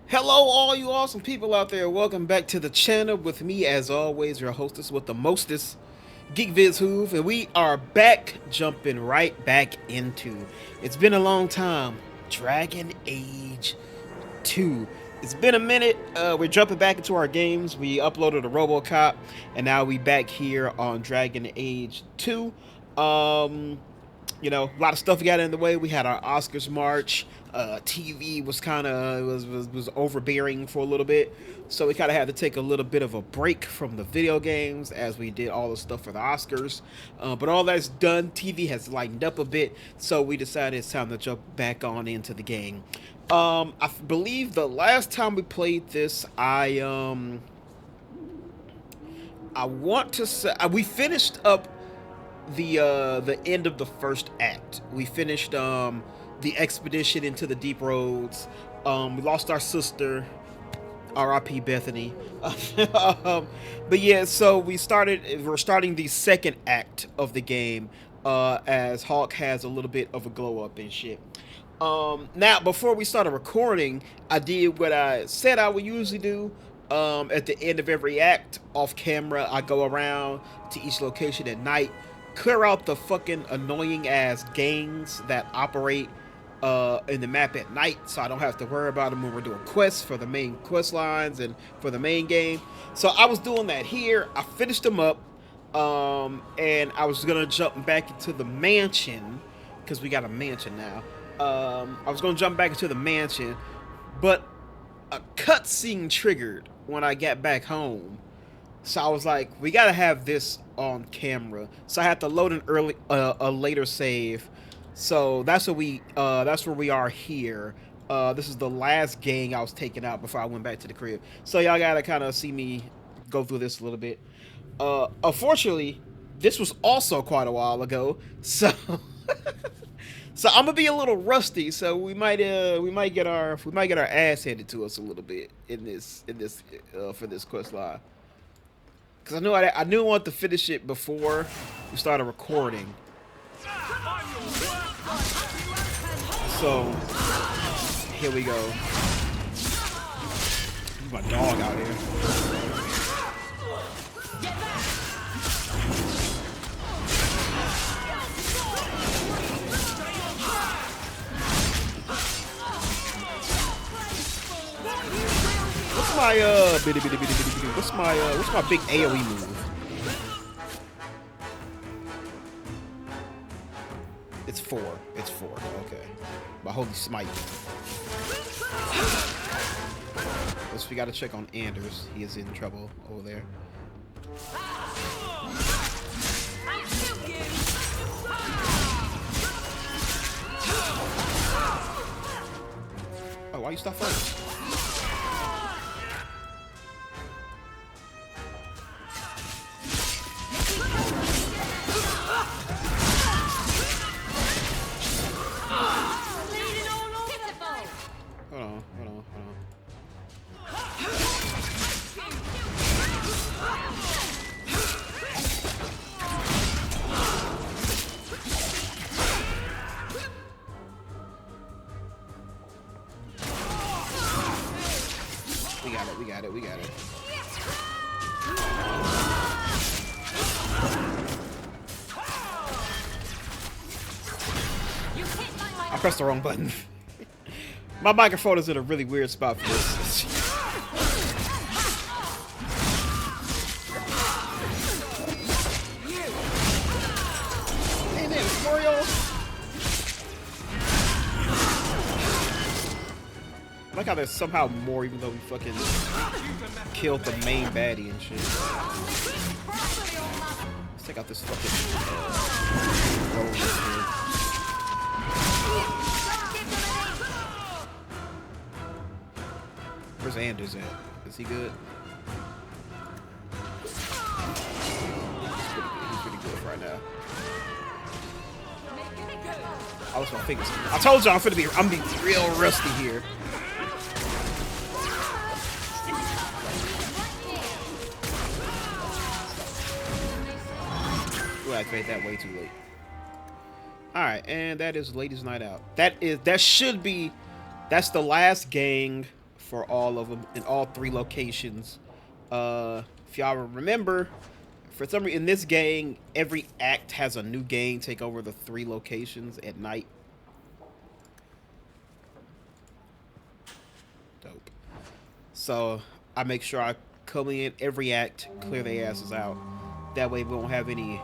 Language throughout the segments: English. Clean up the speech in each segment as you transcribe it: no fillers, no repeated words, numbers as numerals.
Hello, all you awesome people out there. Welcome back to the channel with me, as always, your hostess with the mostest, Geek Viz Hoove, and we are back, jumping right back into. It's been a long time. Dragon Age 2. It's been a minute. We're jumping back into our games. We uploaded a RoboCop, and now we back here on Dragon Age 2. Um, a lot of stuff got in the way. We had our Oscars march. TV was kind of was overbearing for a little bit, so we kind of had to take a little bit of a break from the video games as we did all the stuff for the Oscars. But all that's done. TV has lightened up a bit, so we decided it's time to jump back on into the game. I believe the last time we played this, I want to say we finished up the end of the first act. We finished the expedition into the deep roads. We lost our sister, R.I.P. Bethany. But yeah, so we're starting the second act of the game, as Hawk has a little bit of a glow up and shit. Now, before we started recording, I did what I said I would usually do. At the end of every act, off camera, I go around to each location at night, clear out the fucking annoying ass gangs that operate in the map at night, so I don't have to worry about them when we're doing quests for the main quest lines and for the main game. So I was doing that here. I finished them up, and I was gonna jump back into the mansion because we got a mansion now. I was gonna jump back into the mansion, but a cutscene triggered when I got back home. So I was like, we gotta have this on camera. So I had to load a later save. So that's where we are here. This is the last gang I was taking out before I went back to the crib. So y'all gotta kind of see me go through this a little bit. Unfortunately, this was also quite a while ago. So so I'm gonna be a little rusty. So we might get our ass handed to us a little bit in this for this quest line. Because I knew I wanted to finish it before we started recording. So, here we go. There's my dog out here. What's my what's my big AoE move? It's four. It's four. Okay. My holy smite. Guess we gotta check on Anders. He is in trouble over there. Oh, why you stop first? Hold on. We got it. I pressed the wrong button. My microphone is in a really weird spot for this. Hey man, it's Mario. I like how there's somehow more, even though we fucking killed the main baddie and shit. Let's take out this fucking road here. Where's Anders at? Is he good? He's pretty good right now. I lost my fingers. I told you I'm gonna be real rusty here. We'll activate that way too late. Alright, and that is Ladies Night Out. That's the last gang for all of them in all 3 locations. If y'all remember, for some reason in this game, every act has a new gang take over the 3 locations at night. Dope. So I make sure I come in every act, clear their asses out. That way we won't have any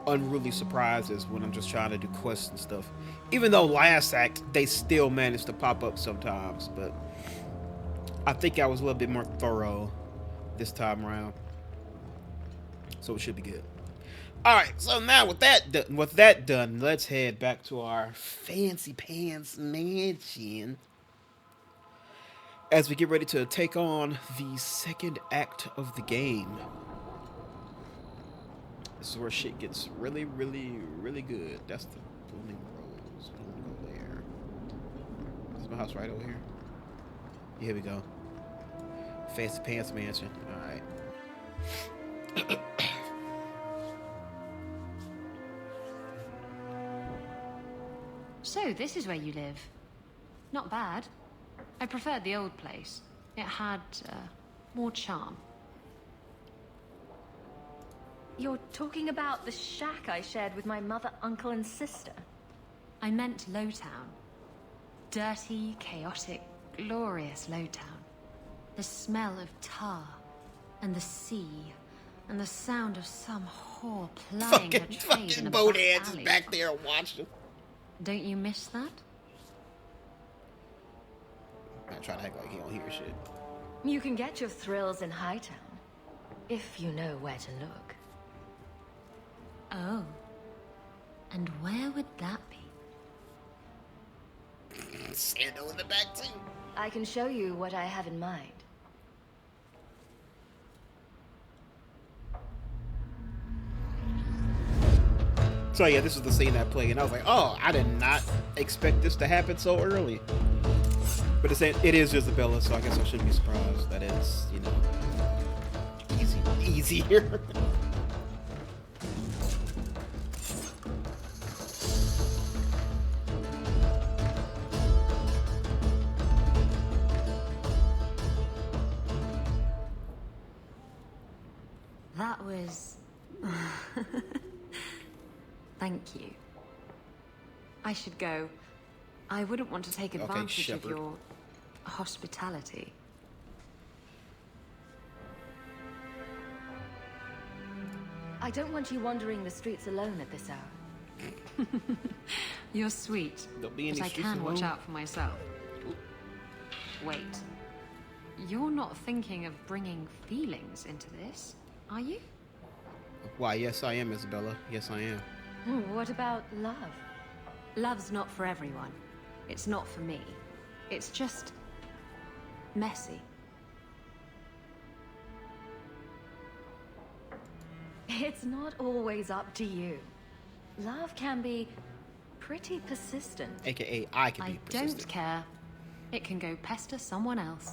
unruly surprises when I'm just trying to do quests and stuff. Even though last act they still managed to pop up sometimes, but I think I was a little bit more thorough this time around, so it should be good. All right, so now with that done, let's head back to our fancy pants mansion as we get ready to take on the second act of the game. This is where shit gets really, really, really good. That's the blooming rose. Don't go there. Is my house right over here? Yeah, here we go. Fancy pants mansion. All right. So this is where you live. Not bad. I preferred the old place. It had more charm. You're talking about the shack I shared with my mother, uncle, and sister? I meant Lowtown. Dirty, chaotic, glorious Lowtown. The smell of tar, and the sea, and the sound of some whore plying her trade in a boat back heads alley. back there watching. Don't you miss that? I'm trying to act like he don't hear shit. You can get your thrills in Hightown, if you know where to look. Oh. And where would that be? Sando in the back too. I can show you what I have in mind. So yeah, this is the scene I played, and I was like, oh, I did not expect this to happen so early. But it is Isabella, so I guess I shouldn't be surprised that it's, you know, easier. That was... Thank you. I should go. I wouldn't want to take advantage of your hospitality. I don't want you wandering the streets alone at this hour. You're sweet, Don't be in but I these streets can watch alone. out for myself. Wait. You're not thinking of bringing feelings into this, are you? Why, yes I am, Isabella. Yes I am. What about love? Love's not for everyone. It's not for me. It's just... messy. It's not always up to you. Love can be pretty persistent. AKA, I can be I persistent. don't care. It can go pester someone else.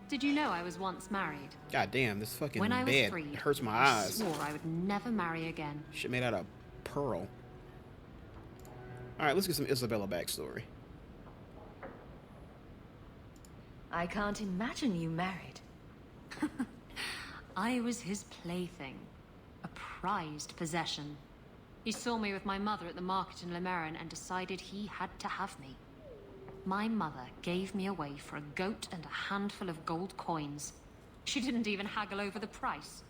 Did you know I was once married? God damn, this fucking When I was bed freed, hurts my I eyes. swore I would never marry again. Shit made out of pearl. Alright, let's get some Isabella backstory. I can't imagine you married. I was his plaything. A prized possession. He saw me with my mother at the market in Lemerin and decided he had to have me. My mother gave me away for a goat and a handful of gold coins. She didn't even haggle over the price.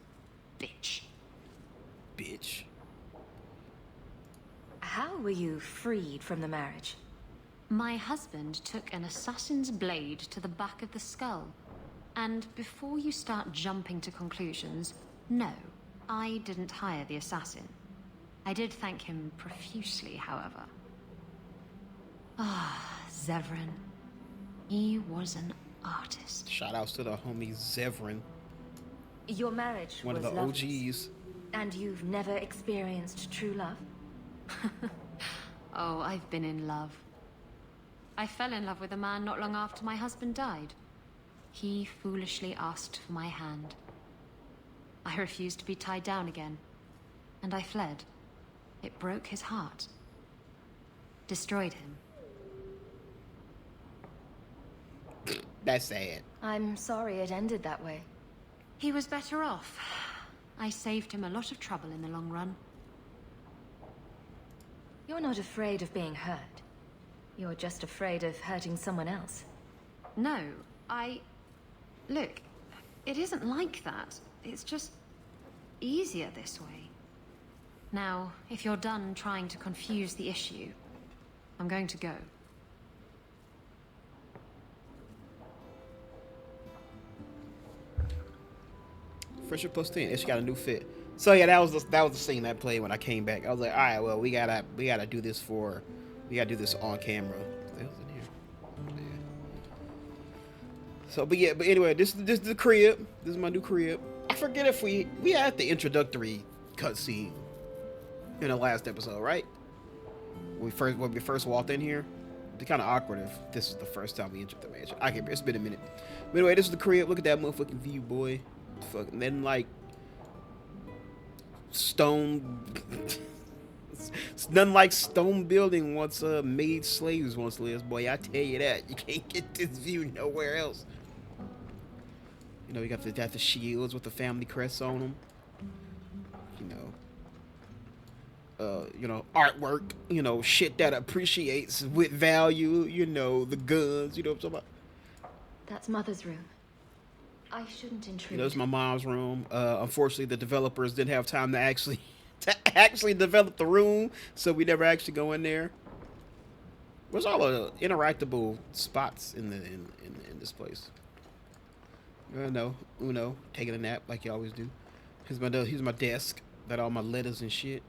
Bitch. Bitch. How were you freed from the marriage? My husband took an assassin's blade to the back of the skull. And before you start jumping to conclusions, no, I didn't hire the assassin. I did thank him profusely, however. Ah, Zevran. He was an artist. Shout outs to the homie Zevran. Your marriage One was of the loveless. OGs. And you've never experienced true love? Oh, I've been in love. I fell in love with a man not long after my husband died. He foolishly asked for my hand. I refused to be tied down again, and I fled. It broke his heart. Destroyed him. That's sad. I'm sorry it ended that way. He was better off. I saved him a lot of trouble in the long run. You're not afraid of being hurt. You're just afraid of hurting someone else. No, Look, it isn't like that. It's just easier this way. Now, if you're done trying to confuse the issue, I'm going to go. Fresher plus 10. She got a new fit. So yeah, that was the scene I played when I came back. I was like, all right, well, we gotta do this on camera. What the hell's in here? Yeah. So, but anyway, this is the crib. This is my new crib. I forget if we had the introductory cutscene in the last episode, right? When we first walked in here. It'd be kind of awkward if this is the first time we entered the mansion. I can't. It's been a minute. But anyway, this is the crib. Look at that motherfucking view, boy. Fucking then like stone. It's nothing like stone building once made slaves once lived. Boy, I tell you that you can't get this view nowhere else. You know, you got the shields with the family crests on them. You know, artwork, shit that appreciates with value, the guns, you know what I'm talking about? That's Mother's room. I shouldn't intrude. That's my mom's room. Unfortunately, the developers didn't have time to actually develop the room, so we never actually go in there. Where's all the interactable spots in this place? No, Uno, taking a nap like you always do. Here's my desk. Got all my letters and shit.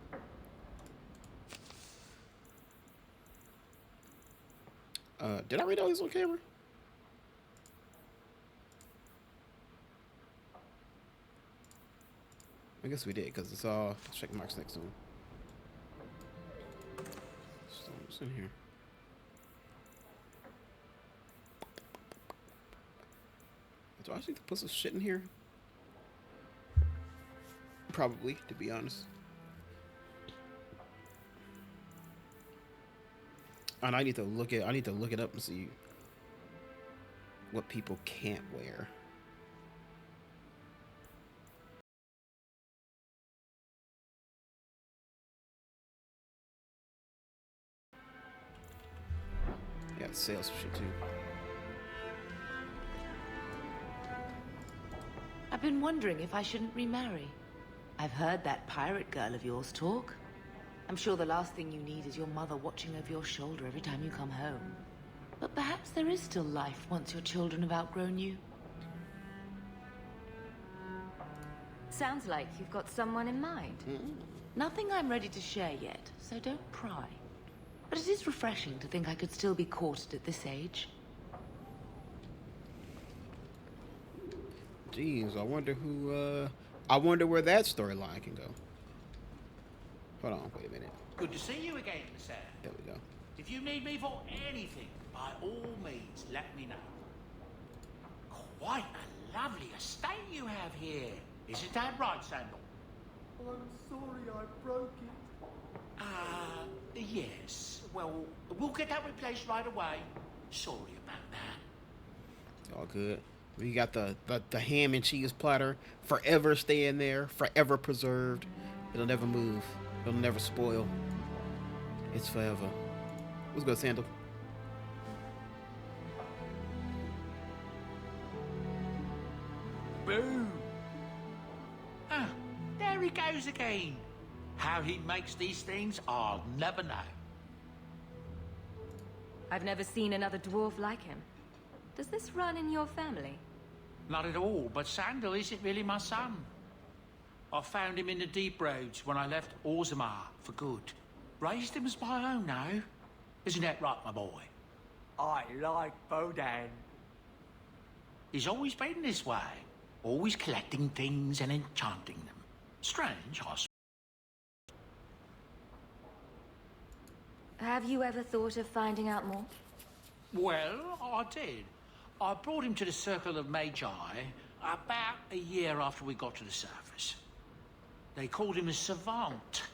Did I read all these on camera? I guess we did, because it's all check marks next to them. So, what's in here? Do I need to put some shit in here? Probably, to be honest. And I need to look it up and see what people can't wear. Yeah, sales shit too. I've been wondering if I shouldn't remarry. I've heard that pirate girl of yours talk. I'm sure the last thing you need is your mother watching over your shoulder every time you come home. But perhaps there is still life once your children have outgrown you. Sounds like you've got someone in mind. Nothing I'm ready to share yet, so don't pry. But it is refreshing to think I could still be courted at this age. Jeez, I wonder where that storyline can go. Hold on, wait a minute. Good to see you again, sir. There we go. If you need me for anything, by all means, let me know. Quite a lovely estate you have here. Isn't that right, Sandal? I'm sorry I broke it. Yes. Well, we'll get that replaced right away. Sorry about that. All good. We got the ham and cheese platter, forever staying there, forever preserved. It'll never move. It'll never spoil. It's forever. Let's go, Sandal. Boom. Ah, there he goes again. How he makes these things, I'll never know. I've never seen another dwarf like him. Does this run in your family? Not at all, but Sandal isn't really my son. I found him in the deep roads when I left Orzammar for good. Raised him as my own now. Isn't that right, my boy? I like Bodan. He's always been this way. Always collecting things and enchanting them. Strange, I suppose. Have you ever thought of finding out more? Well, I did. I brought him to the Circle of Magi about a year after we got to the surface. They called him a savant,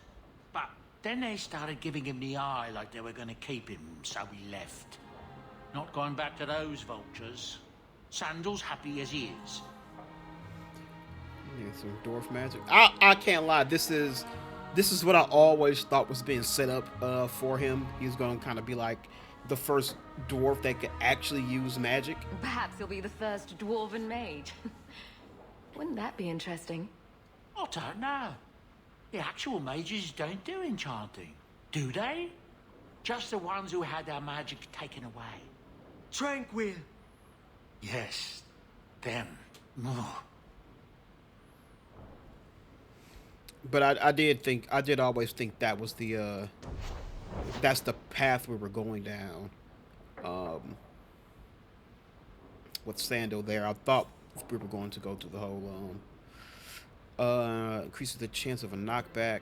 but then they started giving him the eye like they were going to keep him, so we left. Not going back to those vultures. Sandal's happy as he is. Yeah, some dwarf magic. I can't lie. This is what I always thought was being set up for him. He's going to kind of be like the first dwarf that could actually use magic. Perhaps he'll be the first dwarven mage. Wouldn't that be interesting? I don't know. The actual mages don't do enchanting, do they? Just the ones who had their magic taken away. Tranquil. Yes, them. Oh. But I did always think that was that's the path we were going down. With Sandal there, I thought we were going to go to the whole increases the chance of a knockback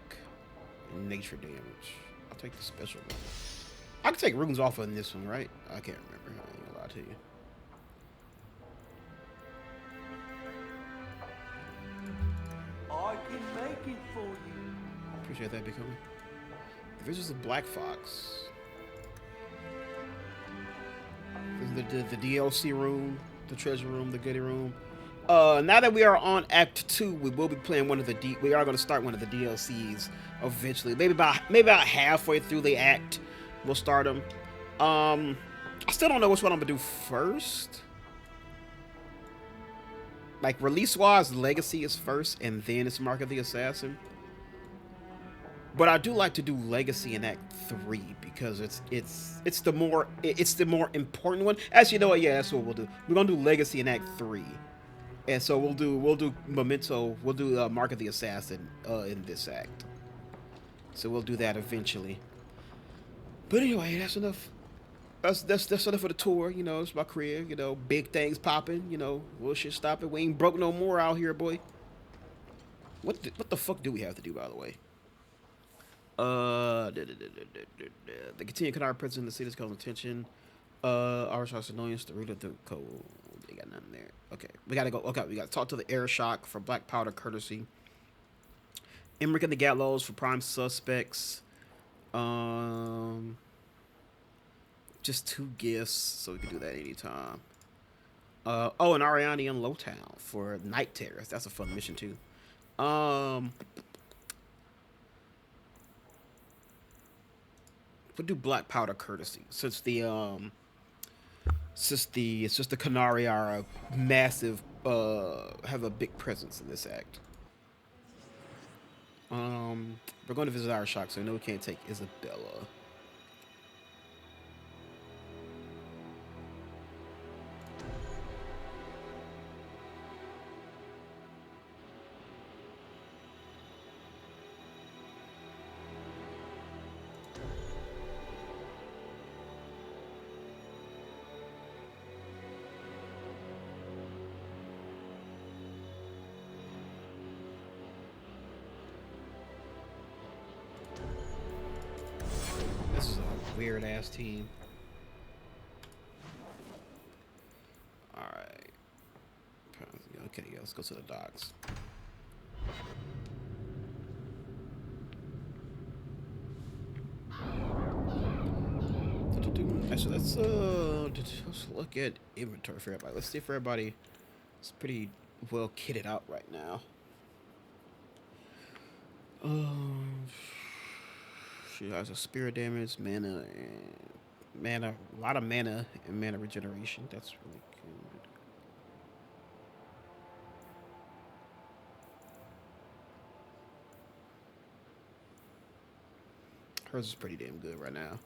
and nature damage. I'll take the special one. I can take runes off on this one, right? I can't remember. I ain't gonna lie to you. I can make it for you. Appreciate that, becoming. This is a Black Fox. This is the DLC room, the treasure room, the goodie room. Now that we are on Act 2, we will be playing we are going to start one of the DLCs eventually. Maybe about halfway through the act, we'll start them. I still don't know which one I'm gonna do first. Like release-wise, Legacy is first, and then it's Mark of the Assassin. But I do like to do Legacy in Act 3 because it's the more important one. As you know, yeah, that's what we'll do. We're gonna do Legacy in Act 3. And so we'll do Memento, we'll do Mark of the Assassin in this act. So we'll do that eventually. But anyway, that's enough. That's enough for the tour. You know, it's my career. You know, big things popping. You know, bullshit stopping. We ain't broke no more out here, boy. What the fuck do we have to do, by the way? The continued canard presence in the city's causing attention. Our shots annoyance. The root of the code. They got nothing there. Okay, we gotta go. Okay, we gotta talk to the air shock for Blackpowder courtesy. Emmerich and the Gallows for prime suspects. Just 2 gifts, so we can do that anytime. Oh, and Ariani and Lowtown for Night Terrors. That's a fun mission too. We'll do Blackpowder courtesy since it's just the Canary are a massive have a big presence in this act. We're going to visit our shock, so I know we can't take Isabella. This is a weird ass team. Alright. Okay, yeah, let's go to the docks. Actually, let's look at inventory for everybody. Let's see if everybody is pretty well kitted out right now. She has a spirit damage, mana, a lot of mana and mana regeneration. That's really good. Hers is pretty damn good right now.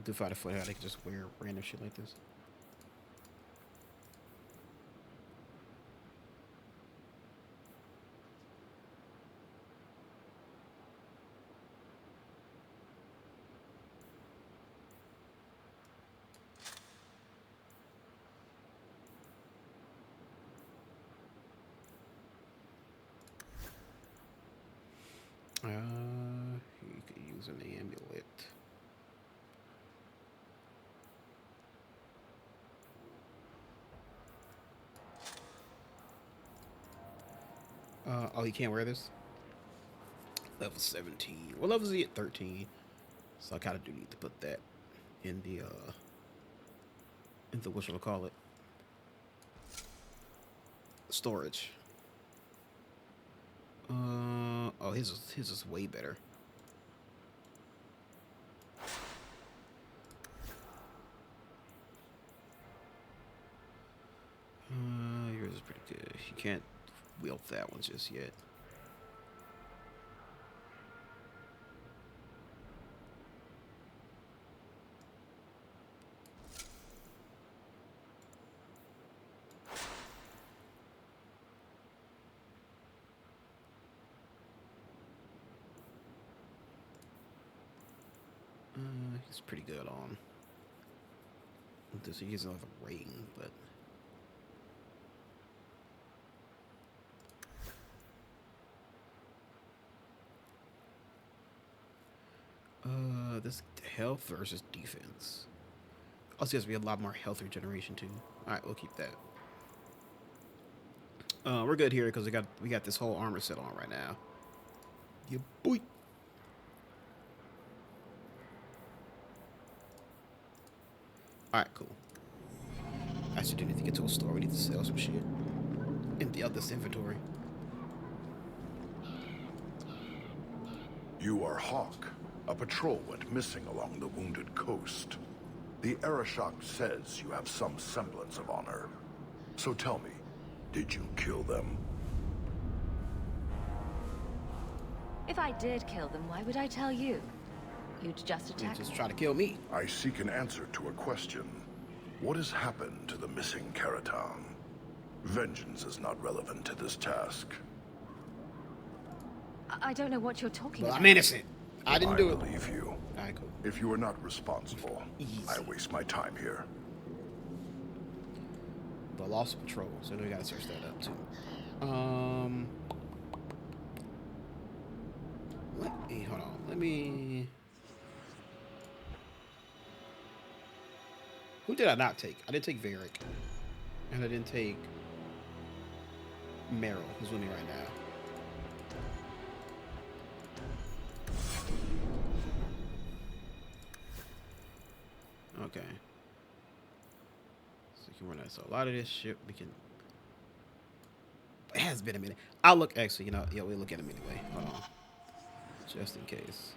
Do find a foot how they can just wear random shit like this. You could use an amulet. Oh, you can't wear this? Level 17. What level is he at? 13. So I kind of do need to put that in the the what shall I call it? Storage. Oh, his is way better. Yours is pretty good. You can't wield that one just yet. He's pretty good on this. He doesn't have a ring, but this health versus defense. Also, has to be a lot more health regeneration too. All right, we'll keep that. We're good here because we got this whole armor set on right now. Yeah, boy. All right, cool. I actually do need to get to a store. We need to sell some shit. Empty out this inventory. You are Hawk. A patrol went missing along the Wounded Coast. The Arashok says you have some semblance of honor. So tell me, did you kill them? If I did kill them, why would I tell you? You'd just You attack just me. try to kill me. I seek an answer to a question. What has happened to the missing Karatam? Vengeance is not relevant to this task. I don't know what you're talking Well, about. I'm innocent. I didn't do I it. believe you. All right, cool. If you are not responsible, Easy. I waste my time here. The Lost Patrol. So we gotta search that up too. Hold on. Let me. Who did I not take? I didn't take Varric, and I didn't take Meryl, who's with me right now. Okay. So you can run that. So a lot of this shit we can. It has been a minute. I'll look. Actually, you know, yeah, we'll look at them anyway. Hold on, just in case.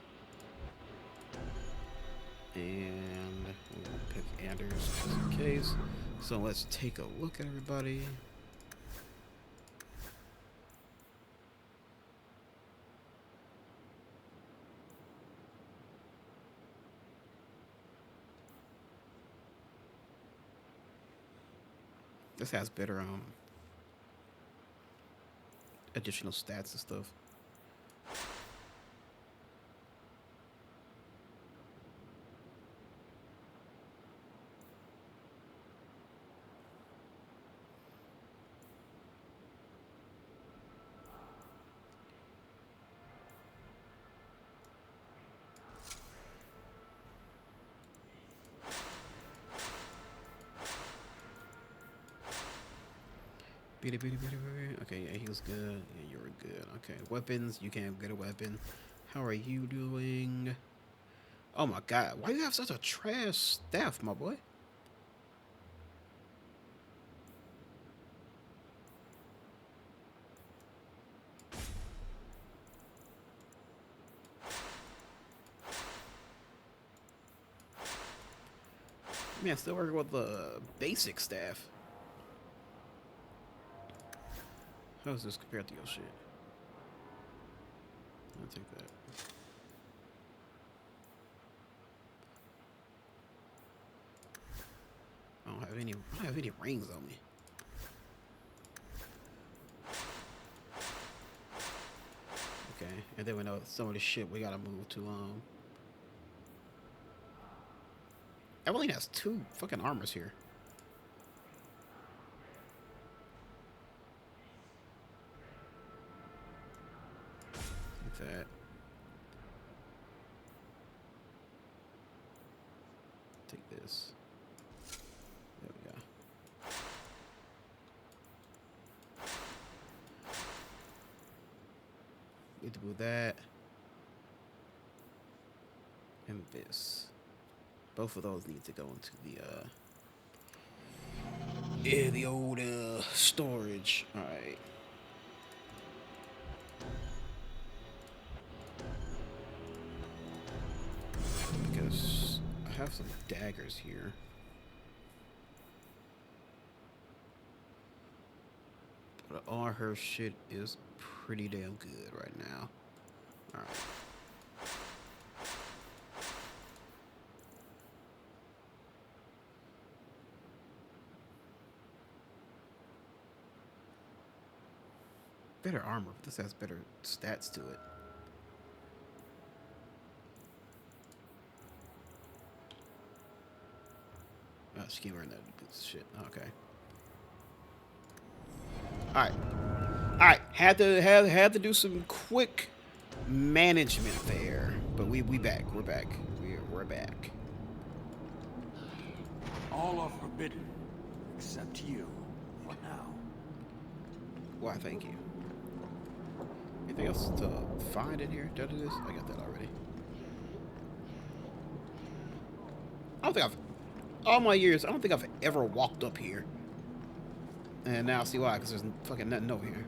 And we'll pick Anders just in case. So let's take a look at everybody. This has better additional stats and stuff. Okay, yeah, he was good. Yeah, you were good. Okay, weapons. You can't get a weapon. How are you doing? Oh my god, why you have such a trash staff, my boy? Man, still working with the basic staff. How's this compared to your shit? I'll take that. I don't have any rings on me. Okay, and then we know some of the shit we gotta move to Evelyn has 2 fucking armors here. Take that. Take this. There we go. Need to move that. And this. Both of those need to go into the Yeah, the old storage. All right. Because I have some daggers here. But all her shit is pretty damn good right now. All right. Better armor. This has better stats to it. Oh, she can't wear that shit. Okay. All right. All right. Had to do some quick management there, but we back. We're back. We're back. All are forbidden, except you, for now. Why? Thank you. Anything else to find in here? Did I do this? I got that already. I don't think I've all my years. I don't think I've ever walked up here. And now I see why, because there's fucking nothing over here.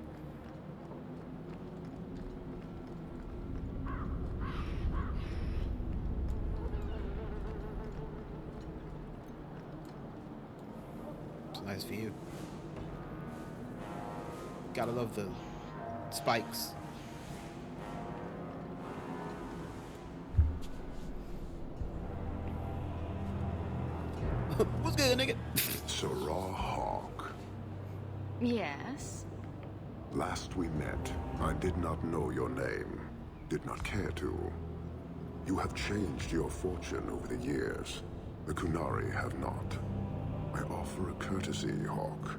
It's a nice view. Gotta love the spikes. What's good, nigga? Sarah Hawk. Yes? Last we met, I did not know your name. Did not care to. You have changed your fortune over the years. The Kunari have not. I offer a courtesy, Hawk.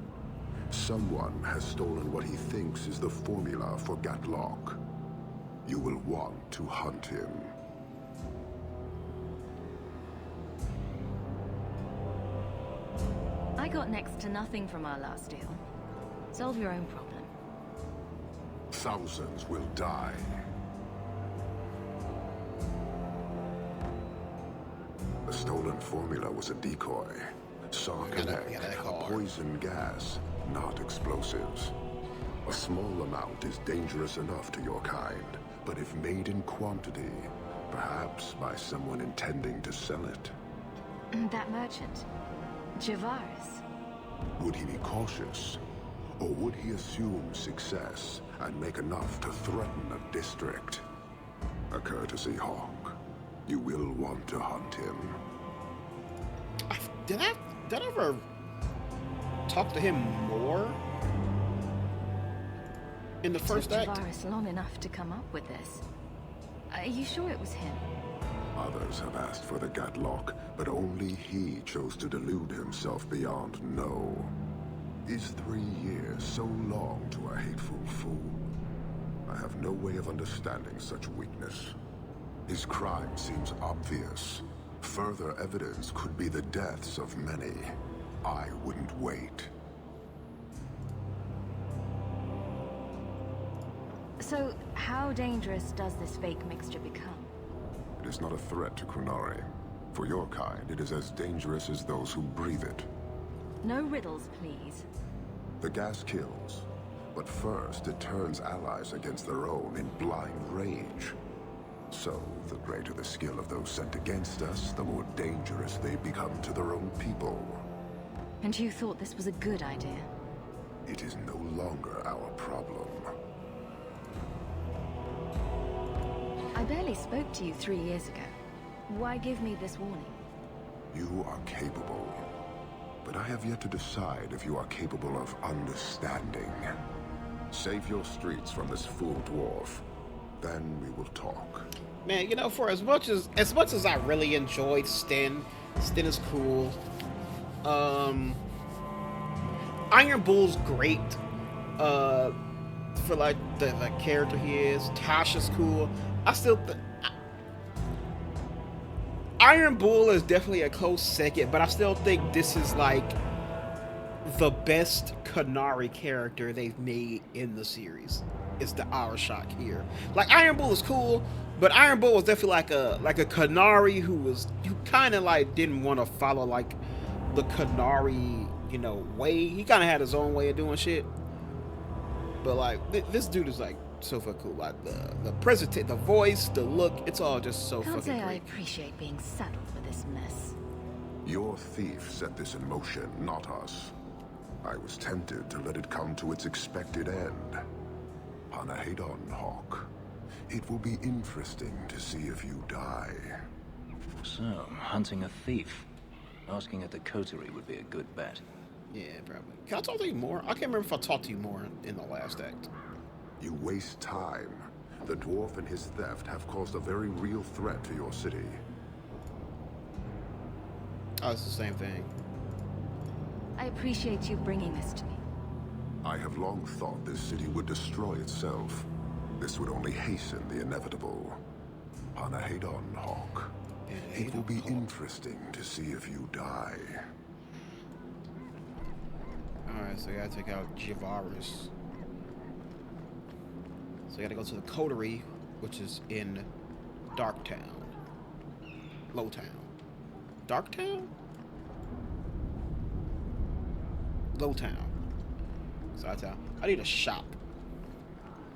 Someone has stolen what he thinks is the formula for Gatlock. You will want to hunt him. I got next to nothing from our last deal. Solve your own problem. Thousands will die. The stolen formula was a decoy. Sarconnect, a poison gas, not explosives. A small amount is dangerous enough to your kind, but if made in quantity, perhaps by someone intending to sell it. That merchant, Javaris. Would he be cautious? Or would he assume success and make enough to threaten a district? A courtesy, Hawk. You will want to hunt him. Did I ever talk to him more in the first Took act? Javaris long enough to come up with this. Are you sure it was him? Others have asked for the Gatlock, but only he chose to delude himself beyond no. Is 3 years so long to a hateful fool? I have no way of understanding such weakness. His crime seems obvious. Further evidence could be the deaths of many. I wouldn't wait. So, how dangerous does this fake mixture become? It is not a threat to Kunari. For your kind, it is as dangerous as those who breathe it. No riddles, please. The gas kills, but first it turns allies against their own in blind rage. So, the greater the skill of those sent against us, the more dangerous they become to their own people. And you thought this was a good idea? It is no longer our problem. I barely spoke to you 3 years ago. Why give me this warning? You are capable, but I have yet to decide if you are capable of understanding. Save your streets from this fool dwarf, then we will talk. Man, you know, for as much as I really enjoyed Sten is cool. Iron Bull's great. For like the character he is. Tasha's cool. I still Iron Bull is definitely a close second, but I still think this is like the best Kunari character they've made in the series. It's the Arashok here. Like Iron Bull is cool, but Iron Bull was definitely like a Kunari who kind of like didn't want to follow like the Kunari you know, way. He kind of had his own way of doing shit. But like this dude is like so fucking cool. Like the presentation, the voice, the look, it's all just so Can't fucking say I great. appreciate being saddled with this mess. Your thief set this in motion, not us. I was tempted to let it come to its expected end. Panahedon, Hawk. It will be interesting to see if you die. So, hunting a thief. Asking at the coterie would be a good bet. Yeah, probably. Can I talk to you more? I can't remember if I talked to you more in the last act. You waste time. The dwarf and his theft have caused a very real threat to your city. Oh, it's the same thing. I appreciate you bringing this to me. I have long thought this city would destroy itself. This would only hasten the inevitable. Panahedon, Hawk. It will be interesting to see if you die. Alright, so I gotta take out Javaris. So I gotta go to the coterie, which is in Darktown. Lowtown. Darktown? Lowtown. Sidetown. I need a shop.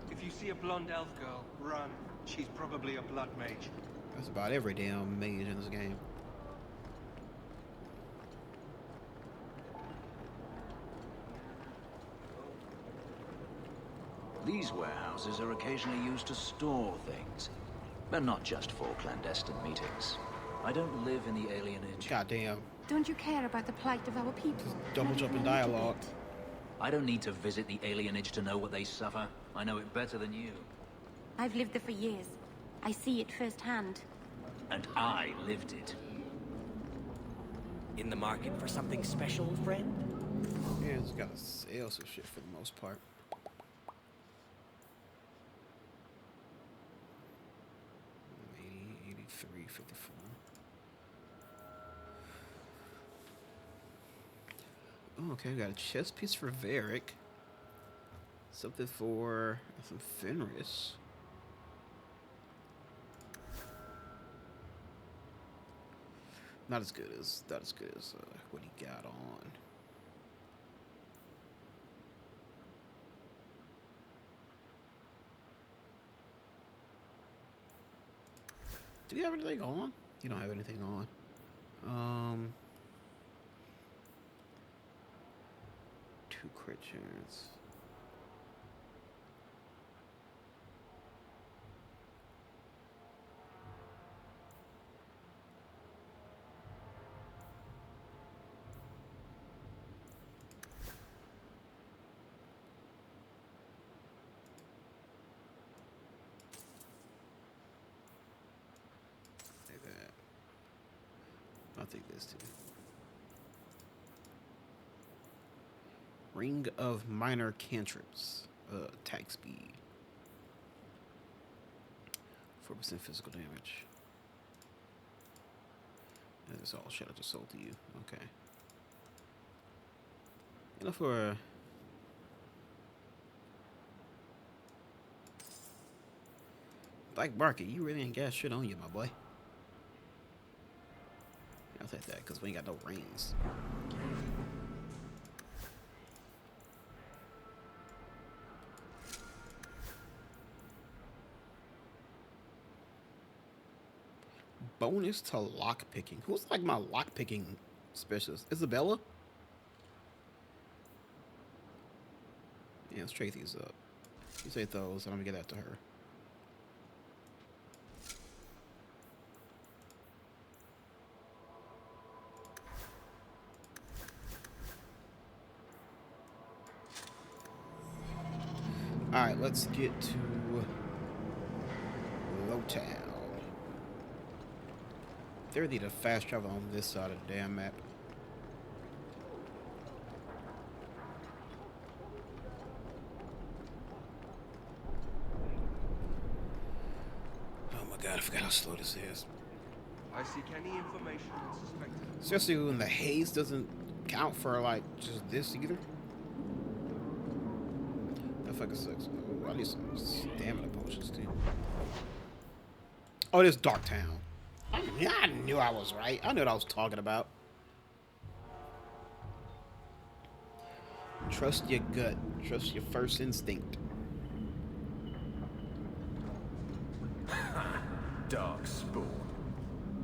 If you see a blonde elf girl, run. She's probably a blood mage. That's about every damn mage in this game. These warehouses are occasionally used to store things, but not just for clandestine meetings. I don't live in the alienage. Goddamn. Don't you care about the plight of our people? Double jump in dialogue. I don't need to visit the alienage to know what they suffer. I know it better than you. I've lived there for years. I see it firsthand. And I lived it. In the market for something special, friend? Yeah, it's gotta sell some shit for the most part. 83, 54. Oh, okay, we got a chess piece for Varric. Something for some Fenris. Not as good as what he got on. Do you have anything on? You don't have anything on. 2 crit chance. I'll take this too. Ring of Minor Cantrips. Attack speed. 4% physical damage. That's all shit I just sold to you. Okay. Enough for Black Market. You really ain't got shit on you, my boy. I'll take that because we ain't got no rings. Bonus to lock picking. Who's like my lock picking specialist? Isabella? Yeah, let's trade these up. You take those, and I'm gonna get that to her. Alright, let's get to Lowtown. They need a fast travel on this side of the damn map. Oh my god, I forgot how slow this is. I seek any information on suspected. Especially when the haze doesn't count for like just this either. That fucking sucks. Ooh, I need some stamina potions too. Oh, it is Darktown. I knew I was right. I knew what I was talking about. Trust your gut. Trust your first instinct. Darkspawn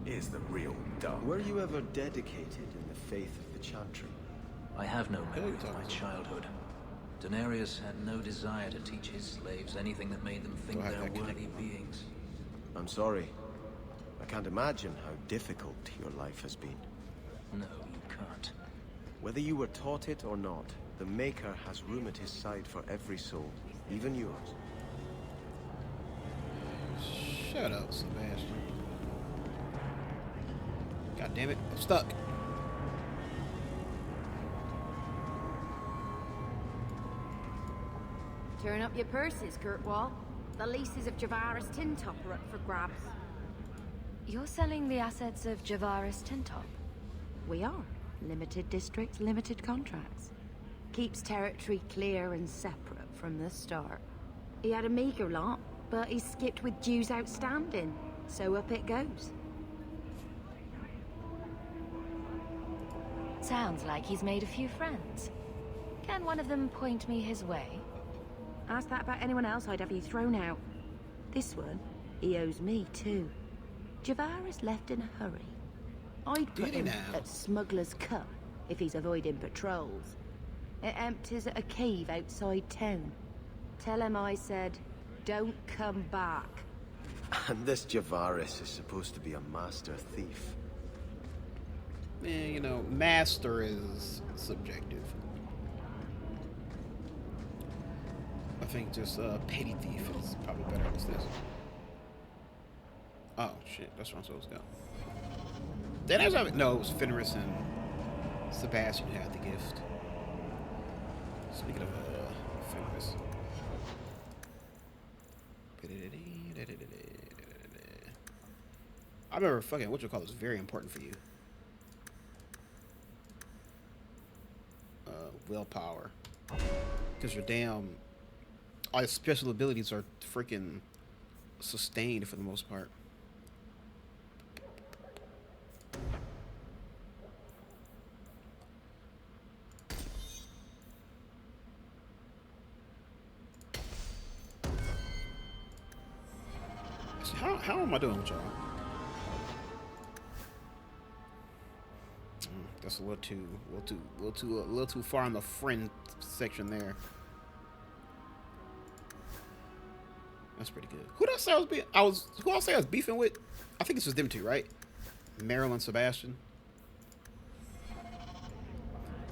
is the real dark. Were you ever dedicated in the faith of the Chantry? I have no memory of my childhood. Daenerys had no desire to teach his slaves anything that made them think they're worthy beings. I'm sorry. I can't imagine how difficult your life has been. No, you can't. Whether you were taught it or not, the Maker has room at his side for every soul, even yours. Shut up, Sebastian. God damn it, I'm stuck. Turn up your purses, Kirkwall. The leases of Javaris Tintop are up for grabs. You're selling the assets of Javaris Tintop? We are. Limited districts, limited contracts. Keeps territory clear and separate from the start. He had a meager lot, but he skipped with dues outstanding, so up it goes. Sounds like he's made a few friends. Can one of them point me his way? Ask that about anyone else, I'd have you thrown out. This one, he owes me too. Javaris left in a hurry. I'd put him at Smuggler's Cut if he's avoiding patrols. It empties at a cave outside town. Tell him I said, don't come back. And this Javaris is supposed to be a master thief. Man, you know, master is subjective. I think just petty thief is probably better than this. Oh shit, that's where I'm supposed to go. Then I was no, it was Fenris and Sebastian who had the gift. Speaking of Fenris. I remember fucking what you call is very important for you. Willpower. Because your damn all your special abilities are freaking sustained for the most part. How am I doing with y'all? That's a little too far in the friend section there. That's pretty good. Who did I say I was who else I was beefing with? I think it's just them two, right? Meryl and Sebastian.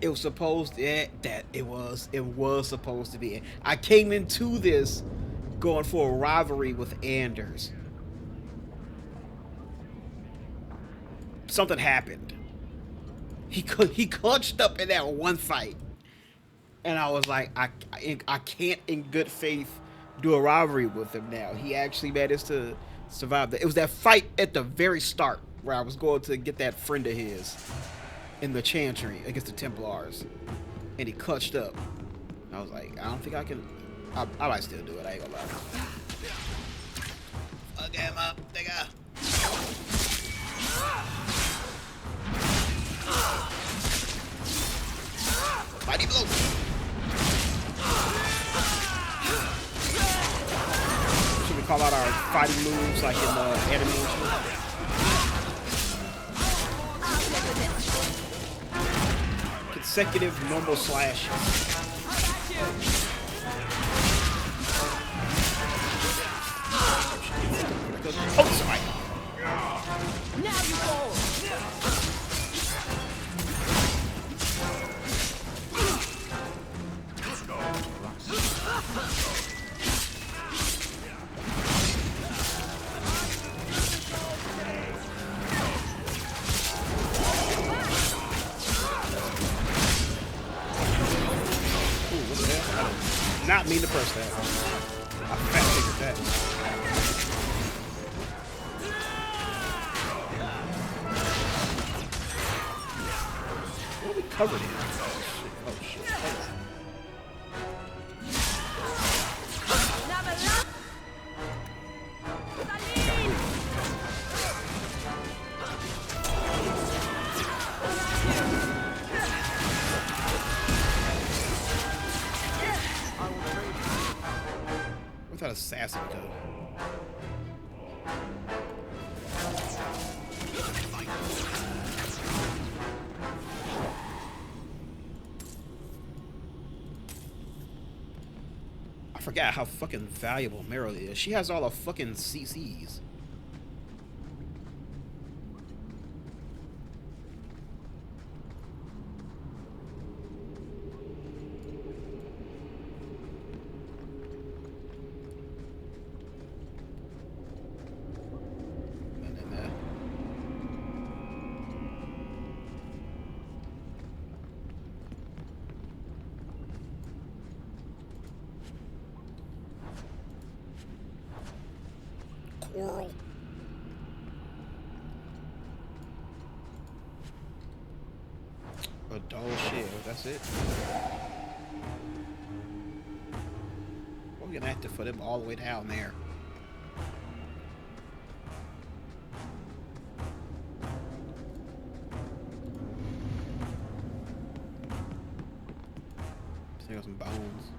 It was supposed to, it was supposed to be. I came into this going for a rivalry with Anders. Something happened. He clutched up in that one fight, and I was like, I can't in good faith do a rivalry with him now. He actually managed to survive that. It was that fight at the very start where I was going to get that friend of his in the Chantry against the Templars, and he clutched up. I was like, I don't think I can. I might still do it. I ain't gonna lie. Fuck him up, nigga. Mighty blow. Should we call out our fighting moves like in the animation? Consecutive normal slash. Oh, sorry. Now you fall. Not mean to press that. I fat figured that. What are we covered in? Oh shit. Oh. assassin code. I forgot how fucking valuable Meryl is. She has all the fucking CCs. Coral. A dull shell, that's it. We're gonna have to put him all the way down there. Still got some bones.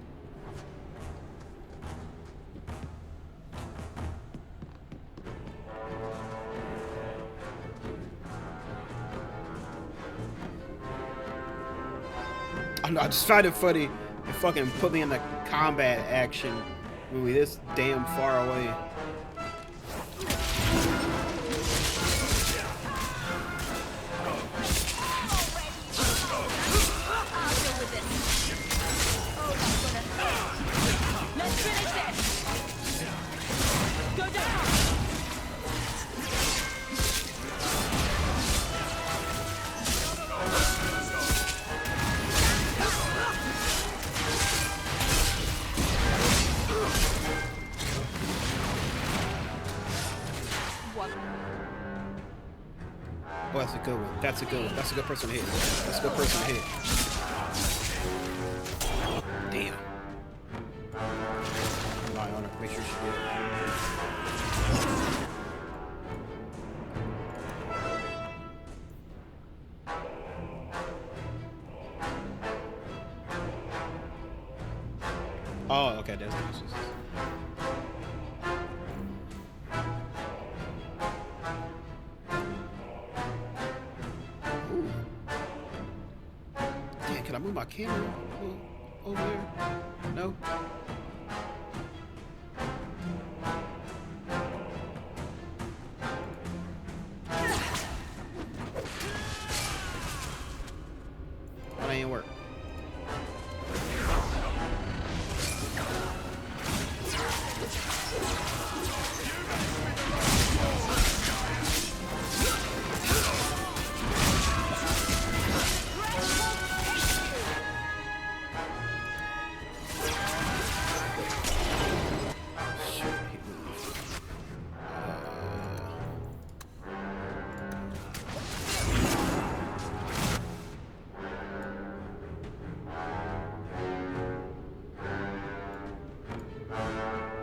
I know, I just find it funny. They fucking put me in the combat action when we this damn far away. Oh, that's a good one. That's a good one. That's a good person to hit. That's a good person to hit. Damn. Rely on her. Make sure she's good. Oh, okay. That's nice. Can I move my camera over there? No? That ain't work.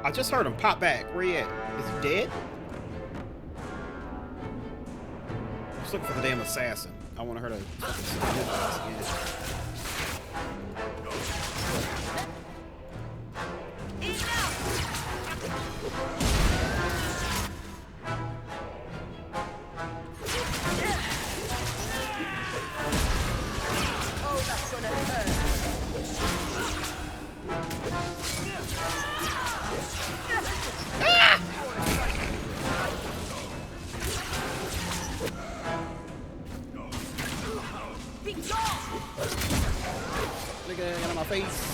I just heard him pop back. Where he at? Is he dead? I'm just looking for the damn assassin. I want her to fucking see his ass again. Nigga, get on my face.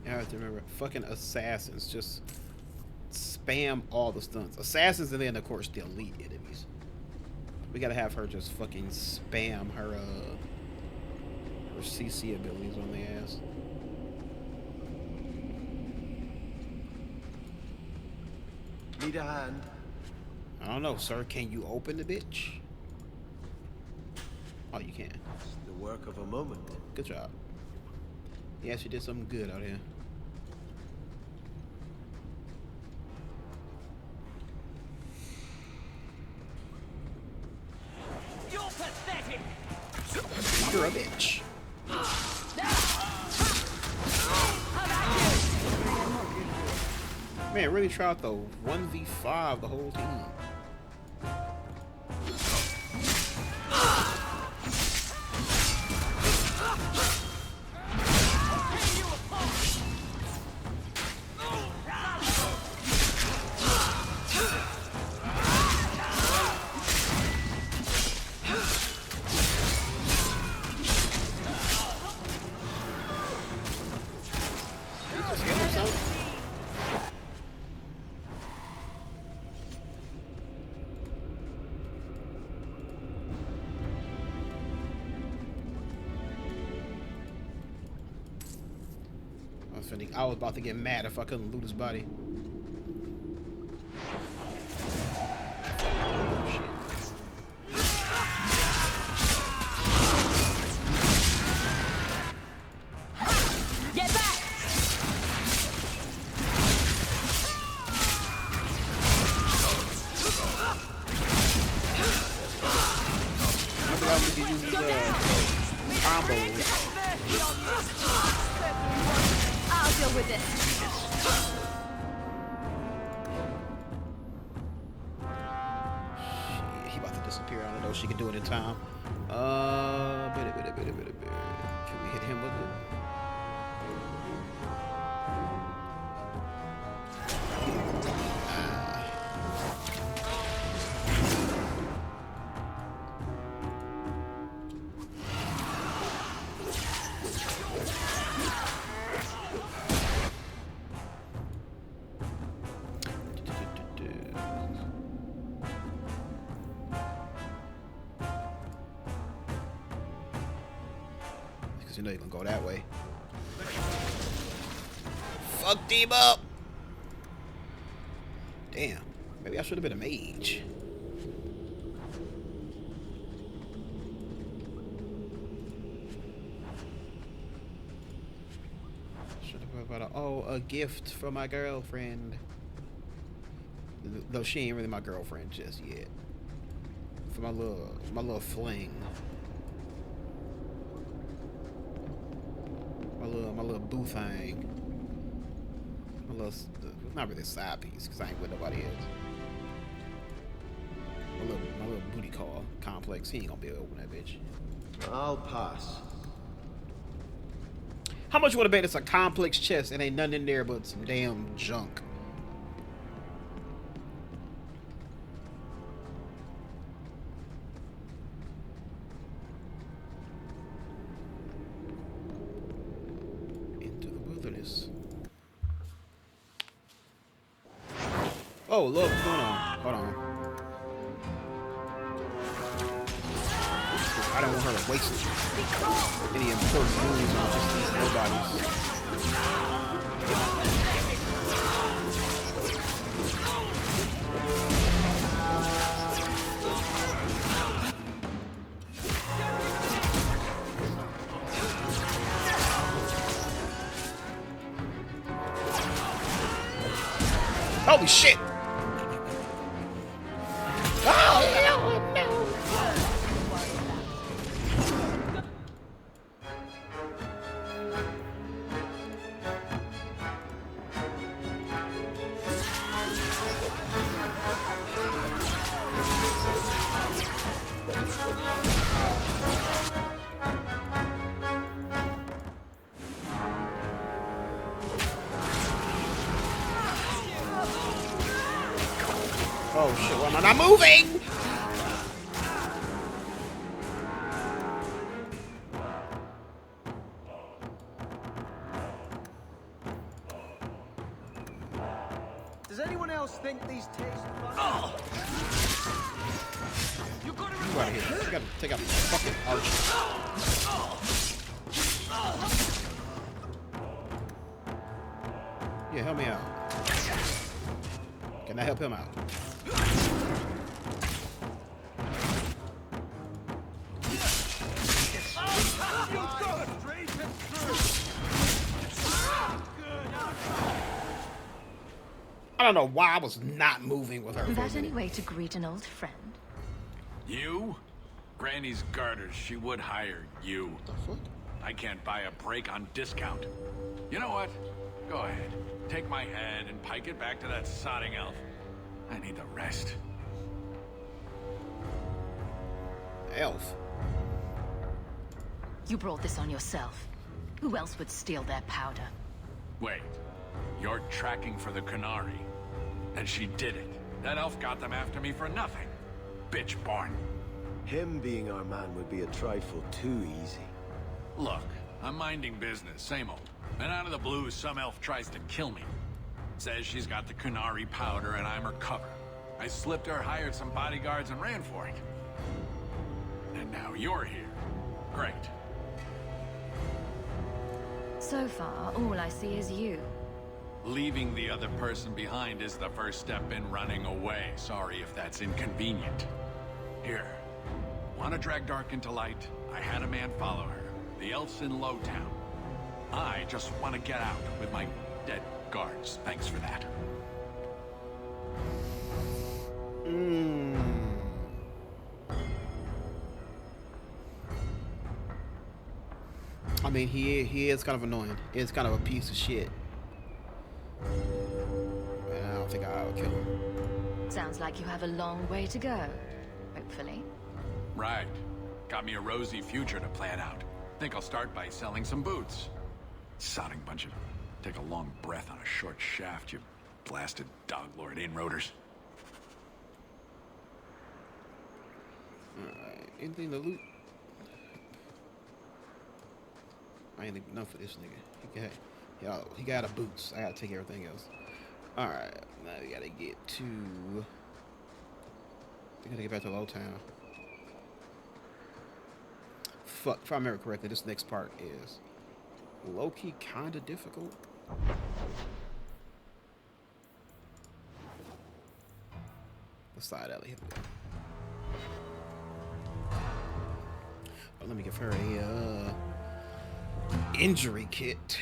I have to remember, fucking assassins just spam all the stunts. Assassins, and then of course the elite enemies. We gotta have her just fucking spam her CC abilities on the ass. Need a hand? I don't know, sir. Can you open the bitch? Oh, you can. It's the work of a moment. Good job. He actually did something good out here. You're pathetic. You're a bitch. Man, really tried the 1v5 the whole team. I was about to get mad if I couldn't loot his body. Get back! Remember how we could use combos. I'll deal with this. Shit, he about to disappear. I don't know if she can do it in time. Can we hit him with it? You know you're gonna go that way. Fucked him up. Damn. Maybe I should have been a mage. Should have been about a gift for my girlfriend. Though she ain't really my girlfriend just yet. For my little fling. My little boo thing. Not really a side piece, because I ain't with nobody else. My little booty call complex. He ain't gonna be able to open that bitch. I'll pass. How much you wanna bet it's a complex chest and ain't nothing in there but some damn junk? Oh, look, hold on. I don't want her to waste any important moves on just these nobodies. Holy shit! Oh shit, why am I not moving? Does anyone else think these taste fun? Oh. You out of here. You gotta take out the fucking archer. Yeah, help me out. Can I help him out? don't know why I was not moving with her. That any way to greet an old friend? You? Granny's garters. She would hire you. What the fuck? I can't buy a break on discount. You know what? Go ahead. Take my head and pike it back to that sodding elf. I need the rest. Elf. You brought this on yourself. Who else would steal their powder? Wait. You're tracking for the Canary. And she did it. That elf got them after me for nothing. Bitch born. Him being our man would be a trifle too easy. Look, I'm minding business, same old. And out of the blue, some elf tries to kill me. Says she's got the Canary powder and I'm her cover. I slipped her, hired some bodyguards, and ran for it. And now you're here. Great. So far, all I see is you. Leaving the other person behind is the first step in running away. Sorry if that's inconvenient. Here. Want to drag Dark into light? I had a man follow her. The elf's in Lowtown. I just want to get out with my dead guards. Thanks for that. I mean, he is kind of annoying. He's kind of a piece of shit. And I don't think I would kill him. Sounds like you have a long way to go, hopefully. Right. Got me a rosy future to plan out. Think I'll start by selling some boots. Sodding bunch of... Take a long breath on a short shaft, you blasted dog-lord inroaders. Alright, anything to loot? I ain't enough for this nigga. He got a boots. I gotta take everything else. Alright, now we gotta get to... We gotta get back to Lowtown. Fuck, if I remember correctly, this next part is low-key kinda difficult. The side alley. Here we go. Oh, let me give her a injury kit.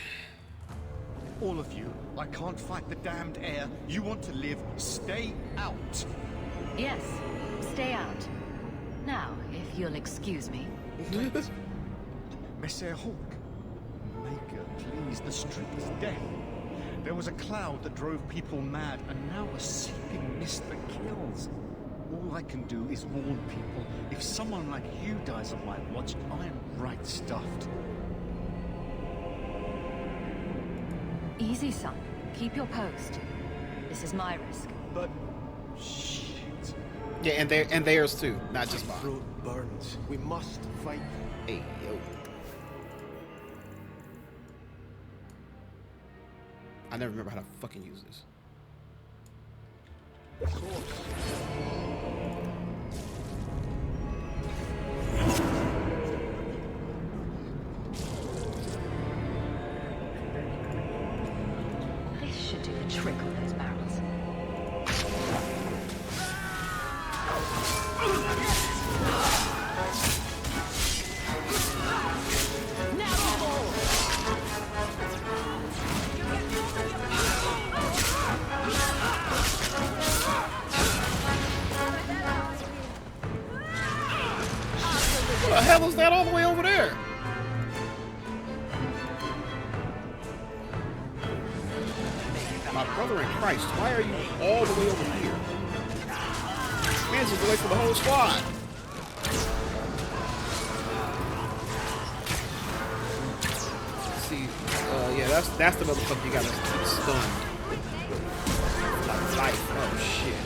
All of you, I can't fight the damned air. You want to live, stay out. Yes, stay out. Now, if you'll excuse me. Messer Hawk, Maker, please, the street is dead. There was a cloud that drove people mad, and now a seeping mist that kills. All I can do is warn people. If someone like you dies on my watch, I am right stuffed. Easy, son. Keep your post. This is my risk. But... shit. Yeah, and theirs too, not just mine. Throat burns. We must fight. Hey, yo. I never remember how to fucking use this. Of course. This should do the trick on those barrels. What the hell is that all the way over there? My brother in Christ, why are you all the way over here? Man's just away from the whole squad. See, yeah, that's the motherfucker you got stunned. Like life. Oh shit.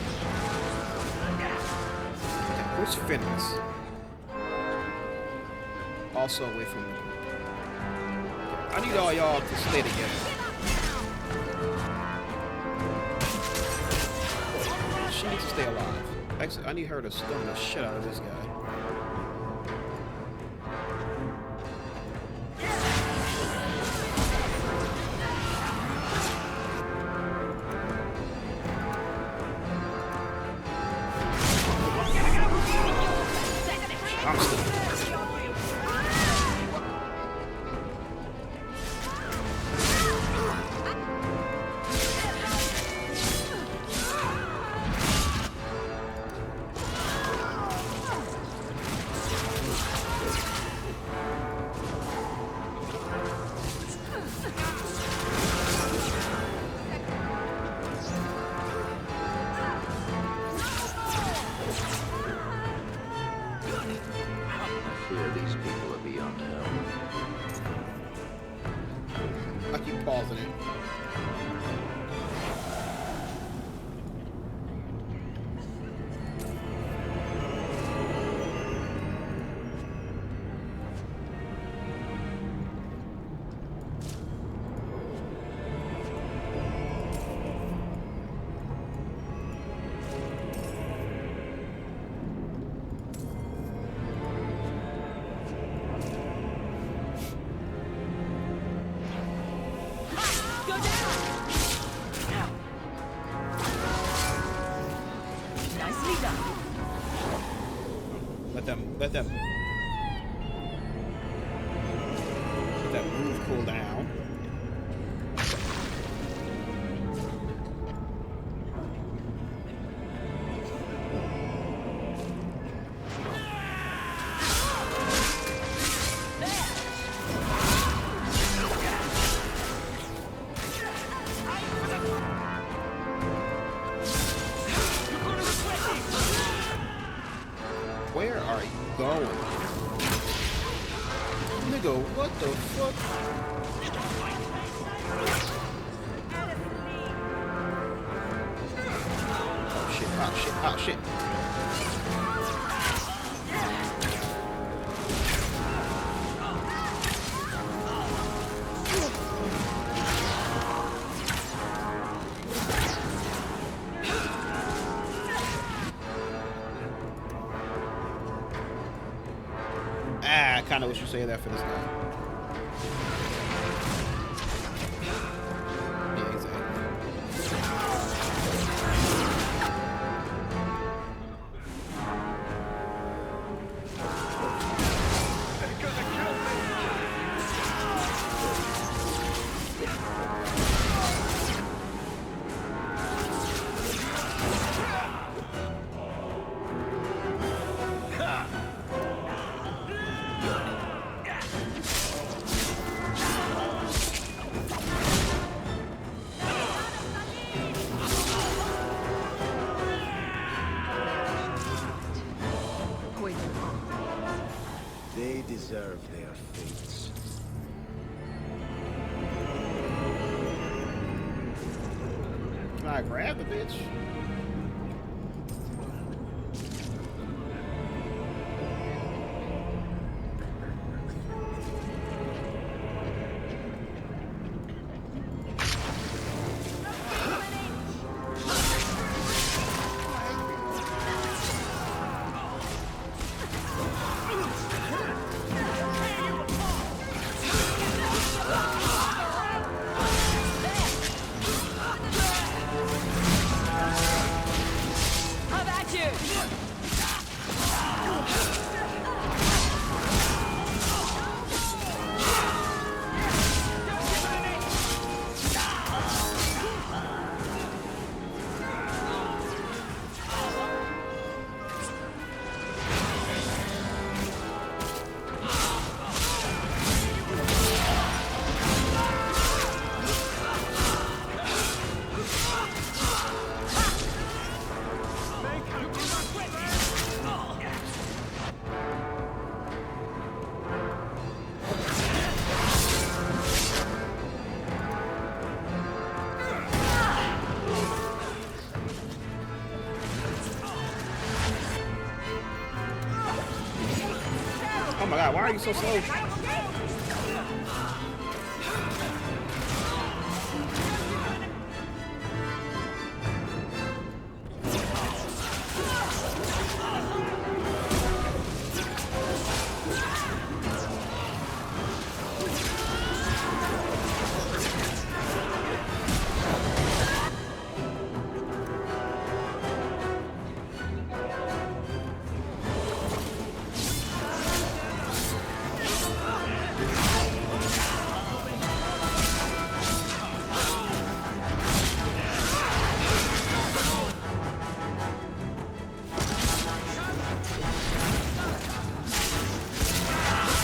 Where's Phineas? Also away from me. I need all y'all to stay together. She needs to stay alive. Actually, I need her to stun the shit out of this guy. I'm still. fear these people are beyond help. I keep pausing it. Let that move cool down. Where are you going? Nigga, what the fuck? Oh shit, oh shit, oh shit. I kind of wish you say that for this guy. Yeah, exactly. They deserve their fates. Can I grab the bitch? Oh my god, why are you so slow?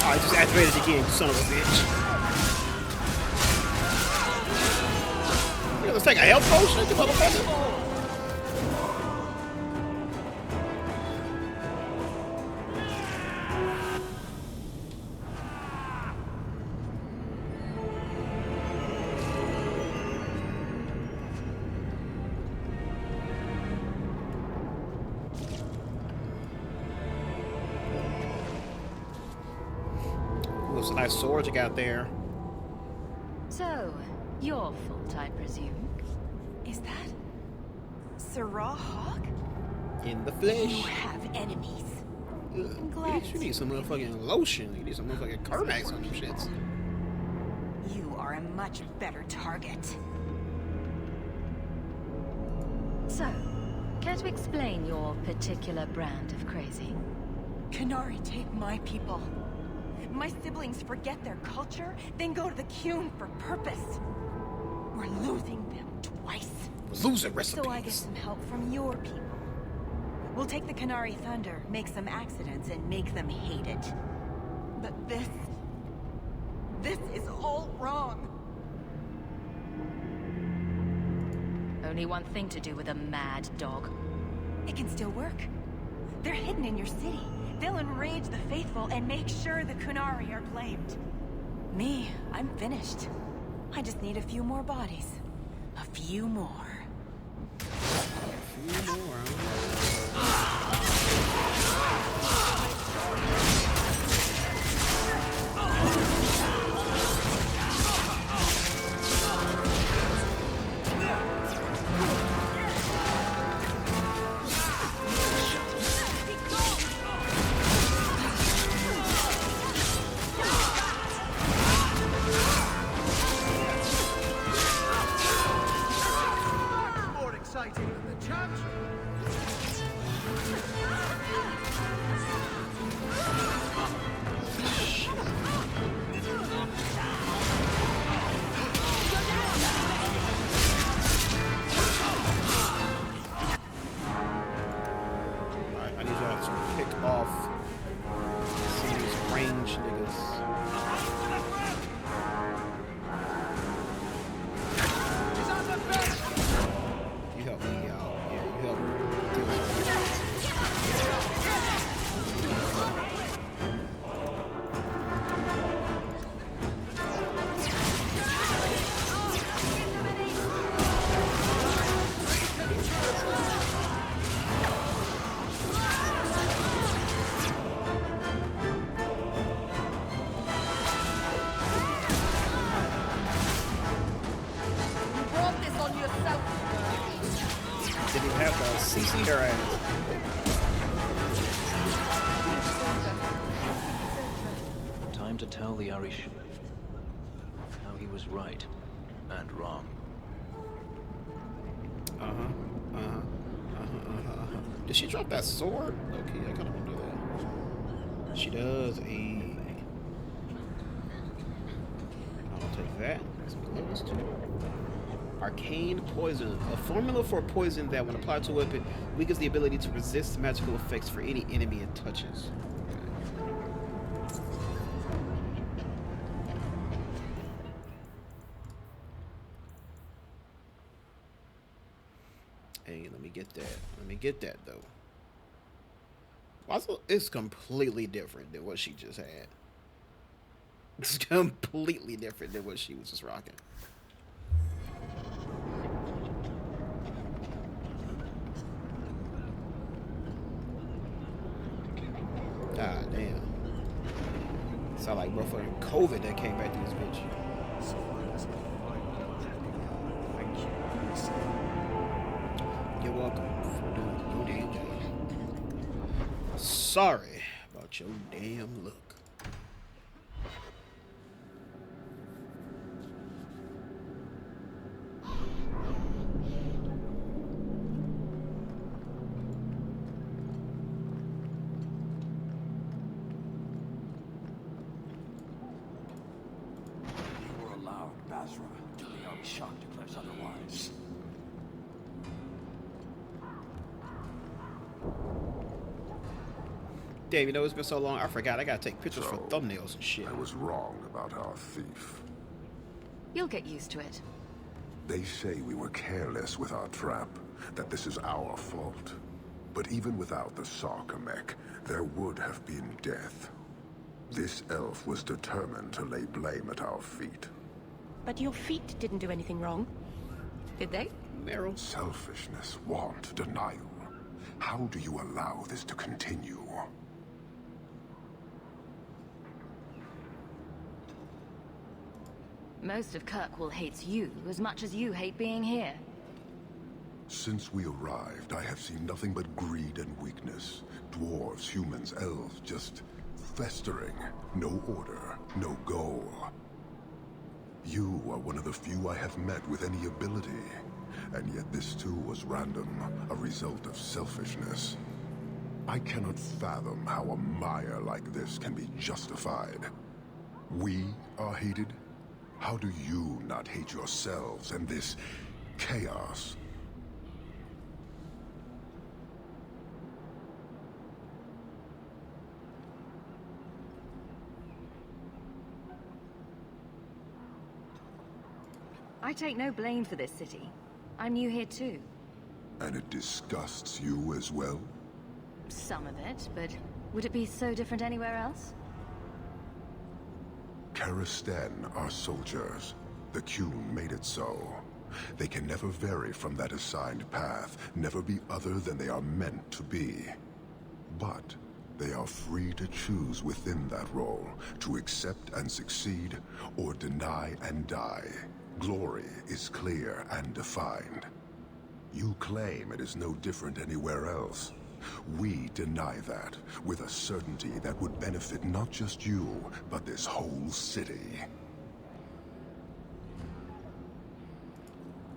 I just activated it again, you son of a bitch. Yeah, let's take a health potion, you motherfucker. Those nice swords you got there. So, your fault, I presume. Is that Sirrah Hawk? In the flesh. You have enemies. I'm glad Bitch, you need some motherfucking lotion. You need some motherfucking Carmex on them shits. You are a much better target. So, care to explain your particular brand of crazy? Qunari take my people. My siblings forget their culture, then go to the Qun for purpose. We're losing them twice. Losing recipes. So I get some help from your people. We'll take the Qunari thunder, make some accidents, and make them hate it. But this is all wrong. Only one thing to do with a mad dog. It can still work. They're hidden in your city. They'll enrage the faithful and make sure the Qunari are blamed. Me, I'm finished. I just need a few more bodies. A few more. A few more. More exciting than the chance. Alright, I need y'all to pick off some of these range niggas. You help me out. Yeah, you help me. You brought this on yourself. Didn't even have to CC their ass. Time to tell the Arish how he was right and wrong. Did she drop that sword? Okay, I kind of want to do that. She does. I'll take that. Some gloves too. Arcane poison. A formula for a poison that, when applied to a weapon, weakens the ability to resist magical effects for any enemy it touches. Hey, let me get that. Let me get that, though. Also, it's completely different than what she just had. It's completely different than what she was just rocking. God damn. Sound like motherfucking COVID that came back to this bitch. You're welcome for doing your damn job. Sorry about your damn look. You were allowed, Basra, to be Arishak declares otherwise. Damn, you know, it's been so long, I forgot. I gotta take pictures for thumbnails and shit. I was wrong about our thief. You'll get used to it. They say we were careless with our trap, that this is our fault. But even without the Sarkamek, there would have been death. This elf was determined to lay blame at our feet. But your feet didn't do anything wrong, did they? Meryl. Selfishness, want, denial. How do you allow this to continue? Most of Kirkwall hates you as much as you hate being here. Since we arrived, I have seen nothing but greed and weakness. Dwarves, humans, elves, just festering. No order, no goal. You are one of the few I have met with any ability. And yet this too was random, a result of selfishness. I cannot fathom how a mire like this can be justified. We are hated? How do you not hate yourselves and this chaos? I take no blame for this city. I'm new here too. And it disgusts you as well? Some of it, but would it be so different anywhere else? Karisten are soldiers. The Qun made it so. They can never vary from that assigned path, never be other than they are meant to be. But they are free to choose within that role, to accept and succeed, or deny and die. Glory is clear and defined. You claim it is no different anywhere else. We deny that, with a certainty that would benefit not just you, but this whole city.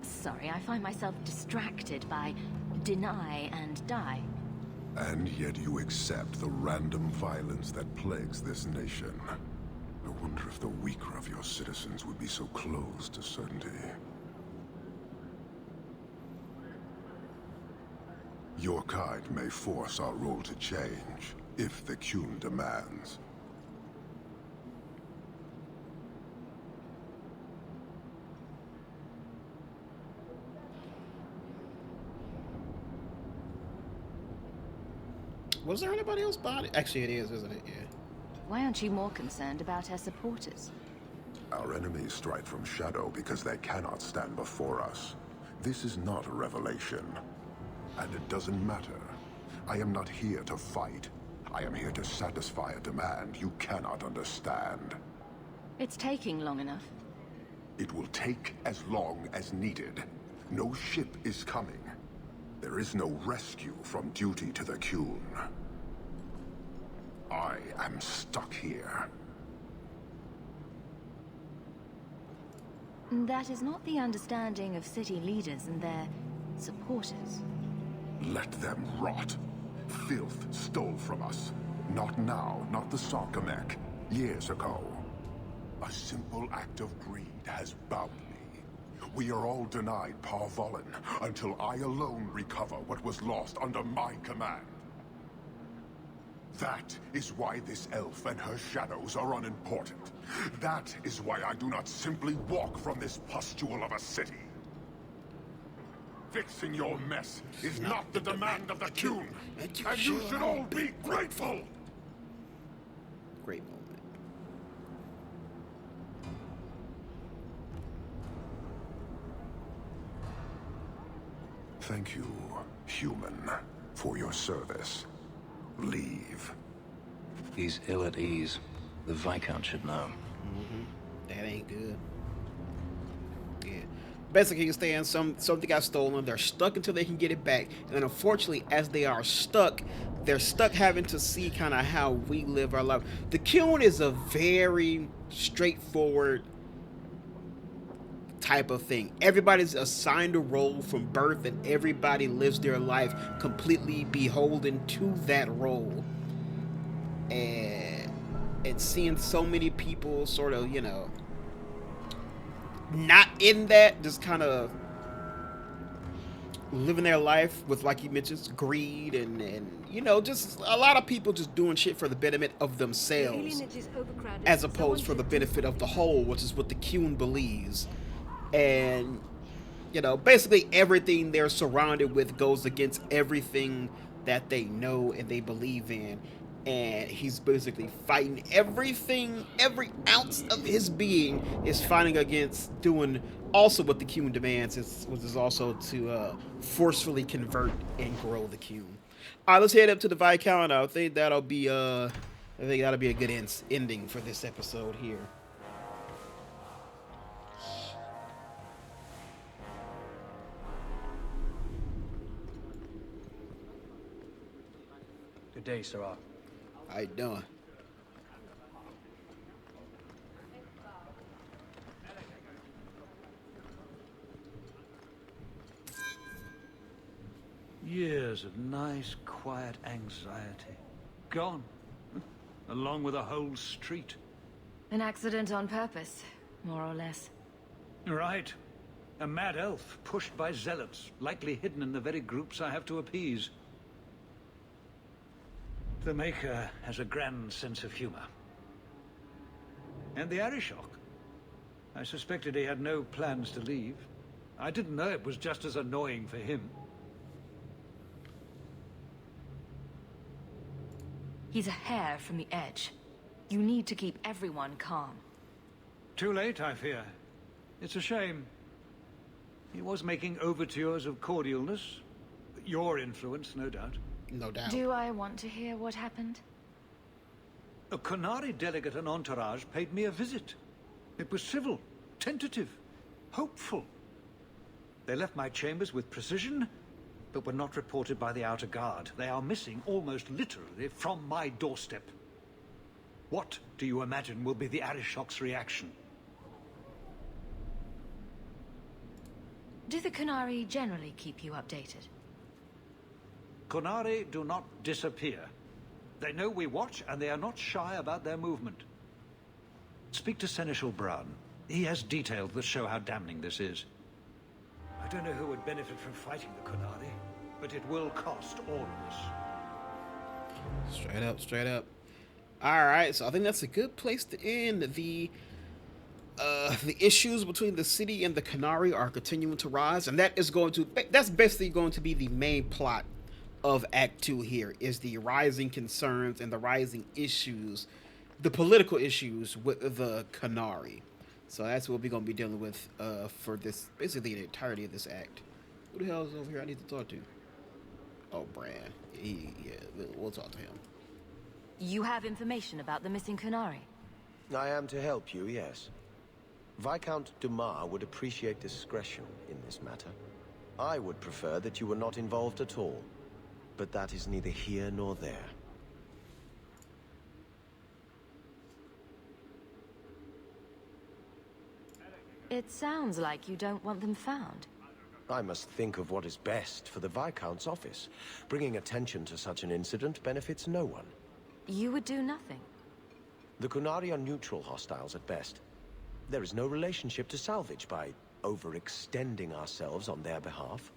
Sorry, I find myself distracted by deny and die. And yet you accept the random violence that plagues this nation. I wonder if the weaker of your citizens would be so close to certainty. Your kind may force our role to change, if the Qun demands. Was there anybody else body? Actually, it is, isn't it? Yeah. Why aren't you more concerned about her supporters? Our enemies strike from shadow because they cannot stand before us. This is not a revelation. And it doesn't matter. I am not here to fight. I am here to satisfy a demand you cannot understand. It's taking long enough. It will take as long as needed. No ship is coming. There is no rescue from duty to the Qun. I am stuck here. That is not the understanding of city leaders and their supporters. Let them rot. Filth stole from us. Not now, not the Sarkamek. Years ago. A simple act of greed has bound me. We are all denied Parvolin until I alone recover what was lost under my command. That is why this elf and her shadows are unimportant. That is why I do not simply walk from this pustule of a city. Fixing your mess is not the demand of the Qun, and you should all be grateful! Great moment. Thank you, human, for your service. Leave. He's ill at ease. The Viscount should know. That ain't good. Yeah. Basically, you understand, something got stolen. They're stuck until they can get it back. And unfortunately, as they are stuck, they're stuck having to see kind of how we live our life. The Qun is a very straightforward type of thing. Everybody's assigned a role from birth, and everybody lives their life completely beholden to that role. And seeing so many people sort of, you know, not in that, just kind of living their life with, like you mentioned, greed and you know, just a lot of people just doing shit for the betterment of themselves, as opposed for the benefit of the whole, which is what the Qun believes. And, you know, basically everything they're surrounded with goes against everything that they know and they believe in. And he's basically fighting everything, every ounce of his being is fighting against doing also what the Qun demands, which is also to forcefully convert and grow the Qun. All right, let's head up to the Viscount. I think that'll be a good ending for this episode here. day, Sarah. How you doing? Years of nice, quiet anxiety. Gone. Along with a whole street. An accident on purpose, more or less. Right. A mad elf pushed by zealots, likely hidden in the very groups I have to appease. The Maker has a grand sense of humor. And the Arishok. I suspected he had no plans to leave. I didn't know it was just as annoying for him. He's a hair from the edge. You need to keep everyone calm. Too late, I fear. It's a shame. He was making overtures of cordialness. Your influence, no doubt. No doubt. Do I want to hear what happened? A Qunari delegate and entourage paid me a visit. It was civil, tentative, hopeful. They left my chambers with precision, but were not reported by the outer guard. They are missing, almost literally, from my doorstep. What do you imagine will be the Arishok's reaction? Do the Qunari generally keep you updated? Qunari do not disappear. They know we watch, and they are not shy about their movement. Speak to Seneschal Brown. He has details that show how damning this is. I don't know who would benefit from fighting the Qunari, but it will cost all of us. Straight up, straight up. Alright, so I think that's a good place to end. The issues between the city and the Qunari are continuing to rise, and that's basically going to be the main plot of Act 2 here, is the rising concerns and the rising issues, the political issues with the Qunari. So that's what we're going to be dealing with for this, basically the entirety of this act. Who the hell is over here I need to talk to? Oh, Bran. We'll talk to him. You have information about the missing Qunari? I am to help you, yes. Viscount Dumas would appreciate discretion in this matter. I would prefer that you were not involved at all, but that is neither here nor there. It sounds like you don't want them found. I must think of what is best for the Viscount's office. Bringing attention to such an incident benefits no one. You would do nothing? The Qunari are neutral hostiles at best. There is no relationship to salvage by overextending ourselves on their behalf.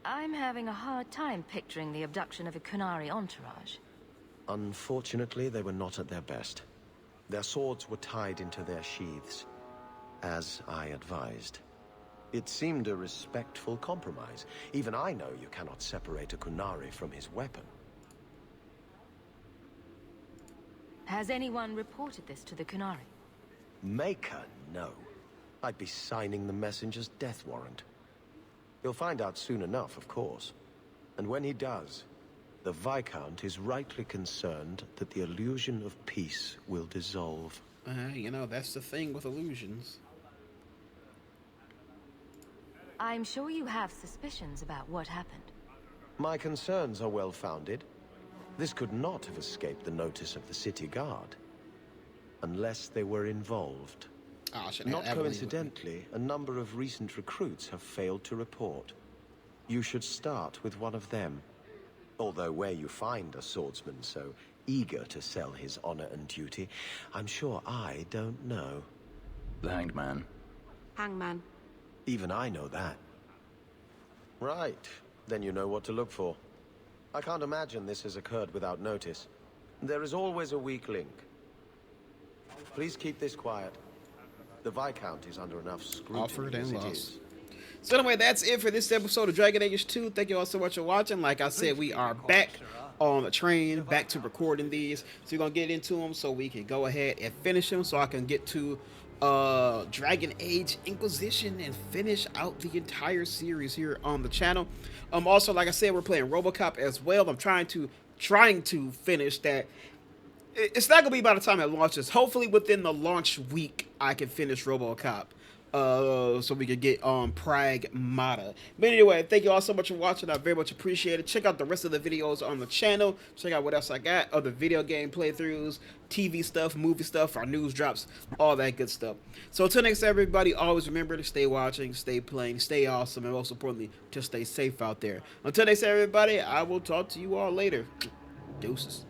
I'm having a hard time picturing the abduction of a Qunari entourage. Unfortunately, they were not at their best. Their swords were tied into their sheaths, as I advised. It seemed a respectful compromise. Even I know you cannot separate a Qunari from his weapon. Has anyone reported this to the Qunari? Maker, no. I'd be signing the messenger's death warrant. He'll find out soon enough, of course. And when he does, the Viscount is rightly concerned that the illusion of peace will dissolve. You know, that's the thing with illusions. I'm sure you have suspicions about what happened. My concerns are well-founded. This could not have escaped the notice of the city guard. Unless they were involved. Not coincidentally, a number of recent recruits have failed to report. You should start with one of them. Although where you find a swordsman so eager to sell his honor and duty, I'm sure I don't know. The Hanged Man. Hangman. Even I know that. Right. Then you know what to look for. I can't imagine this has occurred without notice. There is always a weak link. Please keep this quiet. The Viscount is under enough scrutiny. Offered and as it lost. is. So anyway, that's it for this episode of Dragon Age 2. Thank you all so much for watching. Like I said, we are back on the train, back to recording these. So we're going to get into them so we can go ahead and finish them so I can get to Dragon Age Inquisition and finish out the entire series here on the channel. Also, like I said, we're playing RoboCop as well. I'm trying to finish that. It's not gonna be by the time it launches. Hopefully within the launch week I can finish RoboCop. so we could get Pragmata. But anyway, thank you all so much for watching. I very much appreciate it. Check out the rest of the videos on the channel. Check out what else I got, other video game playthroughs, TV stuff, movie stuff, our news drops, all that good stuff. So until next time, everybody, always remember to stay watching, stay playing, stay awesome, and most importantly, just stay safe out there. Until next time, everybody, I will talk to you all later. Deuces.